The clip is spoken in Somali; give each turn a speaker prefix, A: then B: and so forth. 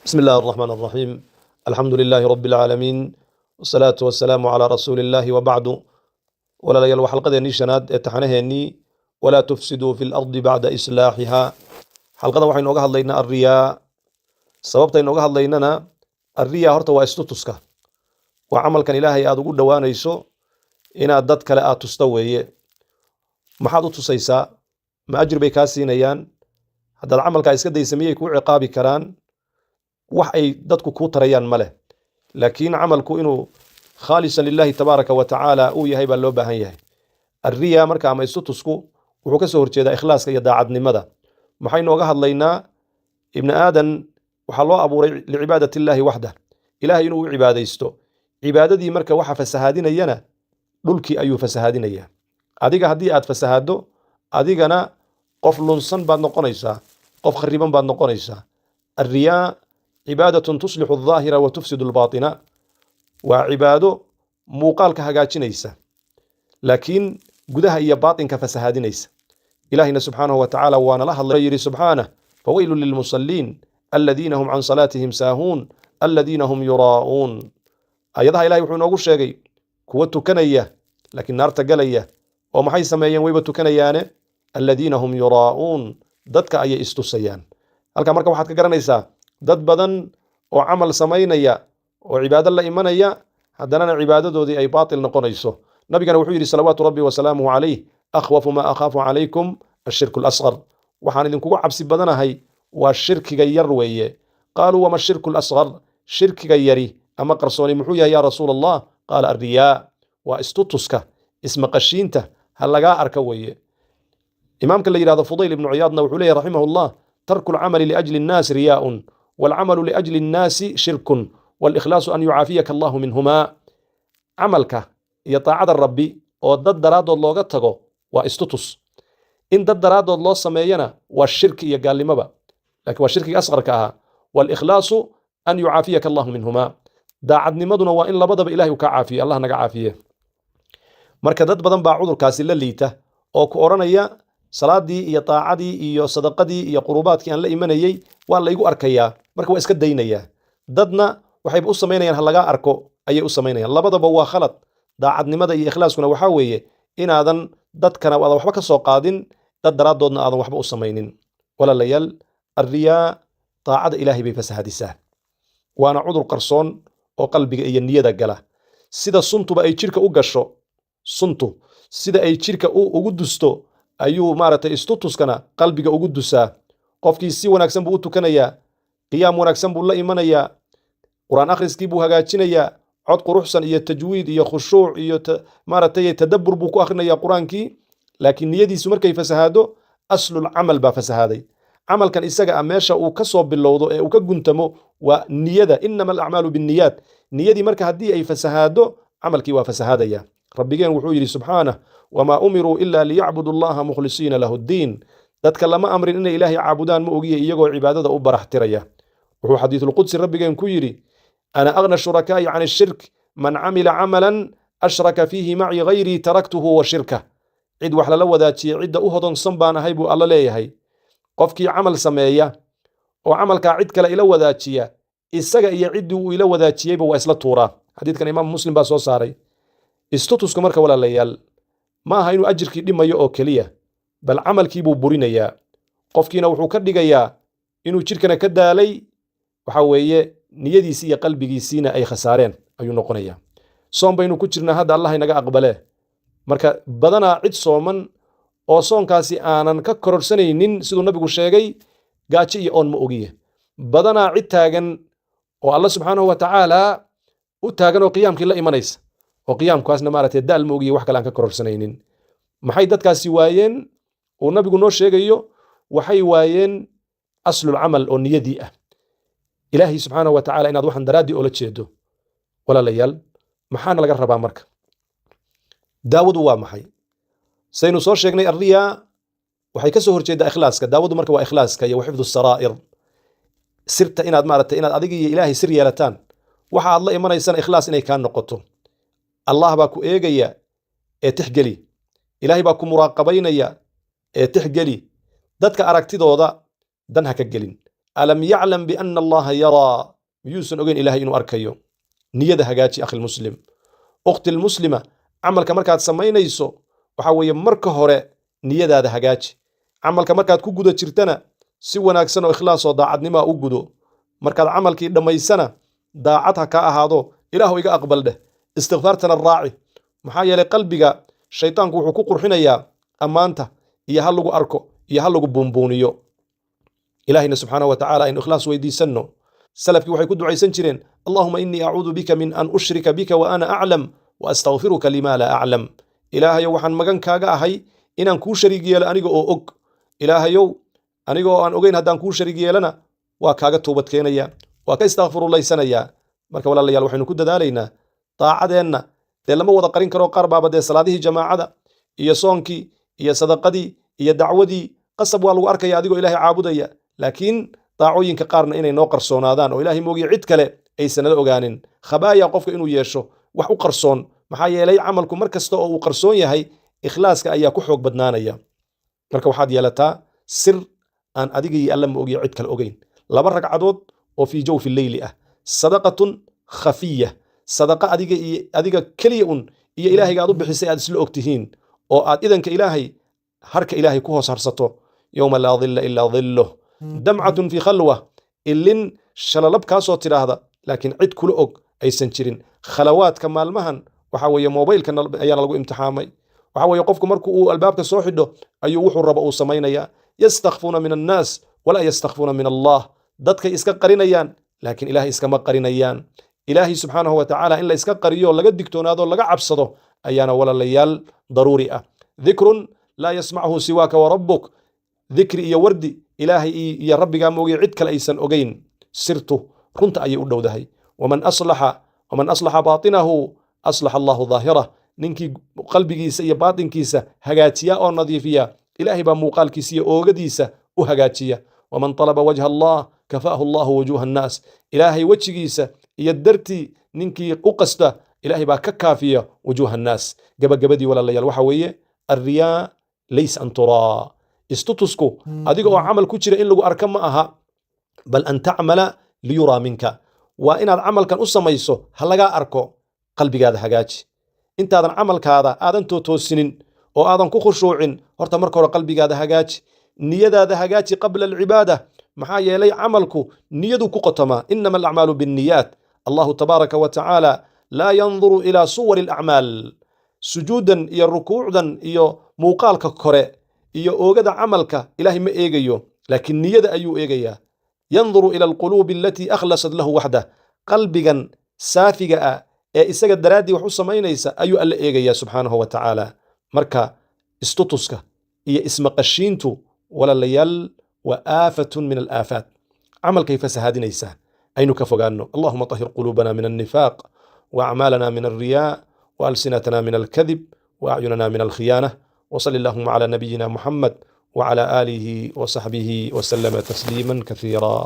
A: بسم الله الرحمن الرحيم. الحمد لله رب العالمين، والصلاة والسلام على رسول الله وبعد. ولا ليال وحلقة نيشانات اتحانهني ولا تفسدوا في الأرض بعد إصلاحها. حلقة وحين نوغا هدلينا الرياء. سببتا نوغا هدليننا الرياء هرتا واستوتسكا وعمل كان إلهي آدو قد دوانيسو إنا داد كلا تستوي محادو تسيسا ما أجر بيكاسينيان هذا العمل كايسكا دي سميه يكون عقابي كران wax ay dadku ku tarayaan male, laakiin camalku inuu khaalisan lillahi tabaaraka wa tacaala uu yahay baa loo baahan yahay. Arriya marka ama istutusku wuxuu ka soo horjeedaa ikhlaaska iyo daacadnimada. Maxaynu uga hadlaynaa ibn aadan waxaa loo abuuray licibaadati illaahi waxda, ilaahay inuu u cibaadaysto. Cibaadadii marka waxa fasahaadinayana dhulkii ayuu fasahaadinayaa. Adiga haddii aad fasahaado, adigana qof lunsan baad noqonaysaa, qof khariban baad noqonaysaa. الرياء عبادة تصلح الظاهرة وتفسد الباطنة، وعباده موقال كهجاتشنيسة لكن جدها هي باطن كفسهادنيسة. إلهنا سبحانه وتعالى وانا الله يري سبحانه فويل للمصلين الذين هم عن صلاتهم ساهون الذين هم يراءون. أيضا إلهي وحنا نقول شيء كوتو كنية لكن نار تقلية وما حي سمايان ويبتو كنيانه الذين هم يراءون ضدك أي استسيان. halka marka waxaad ka garanaysaa dad badan oo camal sameynaya oo cibaado la imanaya haddana cibaadadoodii ay baatil noqonayso. nabigana wuxuu yiri salawaatu rabbi wa salaamuhu alayhi akhwafu ma akhafu alaykum ash-shirku al-asghar, waxaan idinkugu cabsi badanahay waa shirkiga yar weeye. qaaluu wama ash-shirku al-asghar, shirkiga yari ama qarsooni muxuu yahay ya rasuul allah? qaala ar-riyaa, waa istutuska ismaqashiinta ha lagaa arka weeye. imaamka la yiraahdo fudayl ibn ciyaadna wuxuu leeyahay rahimahullah ترك العمل لأجل الناس رياء، والعمل لأجل الناس شرك، والإخلاص أن يعافيك الله منهما. عملك يطاعد الرب ودد دراد الله قتغو واستطس إن دد دراد الله سمينا والشرك يقال لمبا لكن والشرك أصغر كها، والإخلاص أن يعافيك الله منهما. داعد نمدنا وإن لبض بإلهي كعافية الله نقع عافية. مركدت بدن باعود الكاسل الليته أو كورانيا salaadii iyo taacadii iyo sadaqadii iyo qurubaadkii aan la imanayay waa la igu arkayaa, marka waa iska daynayaa. dadna waxay u sameynayaan hal laga arko ayay u sameynayaan. labadaba waa khalad. daacadnimada iyo ikhlaaskuna waxa weeye inaadan dadkana wada waxba ka soo qaadin, dad daraadoodna aadan waxba u sameynin. walaalayaal, arriyaa taacada ilaahay bay fasahadisaa, waana cudur qarsoon oo qalbiga iyo niyada gala. sida suntuba ay jirka u gasho, suntu sida ay jirka ugu dusto ayuu maaragtay istutuskana qalbiga ugu dusaa. qofkii si wanaagsan buu u tukanayaa, qiyaam wanaagsan buu la imanayaa, quraan akhriskii buu hagaajinayaa, cod quruxsan iyo tajwiid iyo khushuuc iyo maaragtay tadabbur buu ku akhrinayaa quraankii. laakiin niyadiisu markay fasahaado, aslul camal baa fasahaaday. camalkan isaga ah meesha uu ka soo bilowdo ee uu ka guntamo waa niyada. inama alacmaalu binniyaat. niyadii marka haddii ay fasahaado, camalkii waa fasahaadaya. rabbigeen wuxuu yidhi subxaanah wamaa umiruu ilaa liyacbudu allaha mukhlisiina lahu ddiin. dadka lama amrin inay ilaahay caabudaan ma ogiye iyagoo cibaadada u baraxtiraya. wuxuu xadiisulqudsi rabbigeen ku yidhi ana agna shurakaa'i can ashirk man camila camalan ashraka fiihi macii gayrii taraktuhu wa shirkah. cid wax lala wadaajiye cidda u hodonsan baan ahay buu alla leeyahay. qofkii camal sameeya oo camalkaa cid kale ila wadaajiya, isaga iyo ciddii uu ila wadaajiyeyba waa isla tuuraa. xadiidkan imaam muslim baa soo saaray. istutuska marka walaalayaal ma aha inuu ajirkii dhimayo oo keliya, bal camalkii buu burinayaa. qofkiina wuxuu ka dhigayaa inuu jirkana ka daalay, waxa weeye niyadiisii iyo qalbigiisiina ay khasaareen ayuu noqonayaa. soon baynu ku jirnaa hadda, allah inaga aqbale. marka badanaa cid sooman oo soonkaasi aanan ka kororsanaynin siduu nabigu sheegay gaajo iyo oon ma ogiye. badanaa cid taagan oo alla subxaanahu wa tacaala u taagan oo qiyaamkii la imanaysa, oo qiyaamkaasna maaragtay daal ma ogiye wax kale aan ka kororsanaynin. maxay dadkaasi waayeen uu nabigu noo sheegayo? waxay waayeen aslul camal oo niyadii ah. ilaahay subxaanahu wa tacaala inaad waxan daraaddii oola jeedo. walaalayaal, maxaana laga rabaa marka? daawadu waa maxay? saynu soo sheegnay arriyaa waxay ka soo horjeedaa ikhlaaska. daawadu marka waa ikhlaaska iyo xifdu saraa'ir, sirta inaad maaragtay inaad adiga iyo ilaahay sir yeelataan. waxa aad la imanaysana ikhlaas inay kaa noqoto. allah baa ku eegaya ee tixgeli. ilaahay baa ku muraaqabaynaya ee tixgeli. dadka aragtidooda dan ha ka gelin. ألم يعلم بأن الله يرى ميوسن أوجين إلهي إنه أركيو نية هجاجي أخي المسلم أختي المسلمة عمل كمركات سمينيسو وحاوي مركه هراء نية هذا هجاجي عمل كمركات كوجودة ترتنا سوى ناكسنا إخلاص وضاعت نما أوجودو مركات عمل كي لما يسنا ضاعتها كأهادو إلهو يجا أقبل ده استغفارتنا الراعي محايا لقلبك شيطان كو حقوق رحنا يا أمانته يهلقو أركو يهلقو بونبونيو إلهنا سبحانه وتعالى إن إخلاص ويدي سنو سلفك وحي كدو عيسان جرين اللهم إني أعوذ بك من أن أشرك بك وأنا أعلم وأستغفرك لما لا أعلم إلهي وحن مغان كاغا هاي إن أن كو شريك يلا أنيغو أو أوك إلهي أنيغو أن أوغين هدان كو شريك يلنا وكاغا توبت كينيا وكا استغفر الله سنيا marka walaalayaal waxaynu ku dadaalaynaa daacadeenna dee lama wada qarin karo qaar baaba dee salaadihii jamaacada iyo soonkii iyo sadaqadii iyo dacwadii qasab waa lagu arkaya adigoo ilaahay caabudaya laakiin daacooyinka qaarna inay noo qarsoonaadaan oo ilaahay moogiya cid kale aysan la ogaanin khabaaya qofka inuu yeesho wax u qarsoon maxaa yeelay camalku mar kasta oo uu qarsoon yahay ikhlaaska ayaa ku xoog badnaanaya marka waxaad yeelataa sir aan adiga iyo alla moogiya cid kale ogeyn laba ragcadood oo fii jawfi leyli ah sadaqatun khafiya sadaqa adiga keliya un iyo ilaahay aad u bixisay aad isla ogtihiin oo aad idanka ilaahay harka ilaahay ku hoos harsato yawma laa dhilla illaa dhilluh damcatun fi khalwa ilin shalalab kaasoo tidhaahda laakiin cid kula og aysan jirin khalawaadka maalmahan waxa weeye mobaylka ayaa lagu imtixaamay waxa weeye qofku markuu uu albaabka soo xidho ayuu wuxuu raba uu samaynayaa yastakhfuuna min annaas walaa yastakhfuuna min allah dadkay iska qarinayaan laakiin ilaahay iskama qarinayaan ilaahay subxaanahu wa tacaala in la iska qariyo laga digtoonaado laga cabsado ayaana walaalayaal daruuri ah dhikrun laa yasmachu siwaaka warabbuk dhikri iyo wardi ilaahay iyo rabbigaa moogiya cid kale aysan ogeyn sirtu runta ayay u dhowdahay waman aslaxa baatinahu aslaxa allahu daahirah ninkii qalbigiisa iyo baatinkiisa hagaajiya oo nadiifiya ilaahay baa muuqaalkiisa iyo oogadiisa u hagaajiya waman talaba wajha allah kafaahu allahu wujuha annaas ilaahay wejigiisa iyo dartii ninkii u qasta ilaahay baa ka kaafiya wujuha annaas gabagabadii walaalayaal waxa weeye alriyaa laysa an turaa istutusku adiga oo camal ku jira in lagu arka ma aha bal an tacmala liyuraa minka waa inaad camalkan u samayso ha lagaa arko qalbigaada hagaaji intaadan camalkaada aadan toosinin oo aadan ku khushuucin horta marka hore qalbigaada hagaaji niyadaada hagaaji qabla alcibaada maxaa yeelay camalku niyadu ku qotamaa inama alacmaalu binniyaat allahu tabaaraka wa tacaala laa yanduru ilaa suwari alacmaal sujuudan iyo rukuucdan iyo muuqaalka kore iyo oogada camalka ilaahay ma eegayo laakiin niyada ayuu eegayaa yanduru ila alquluubi alatii akhlasat lahu waxdah qalbigan saafiga ah ee isaga daraaddii wax u samaynaysa ayuu alla eegayaa subxaanahu wa tacaala marka istutuska iyo ismaqashiintu walaalayaal وآفة من الآفات عمل كيف سهادنيسا أين كفغانو اللهم طهر قلوبنا من النفاق وأعمالنا من الرياء وألسنتنا من الكذب وأعيننا من الخيانة وصل اللهم على نبينا محمد وعلى آله وصحبه وسلم تسليما كثيرا.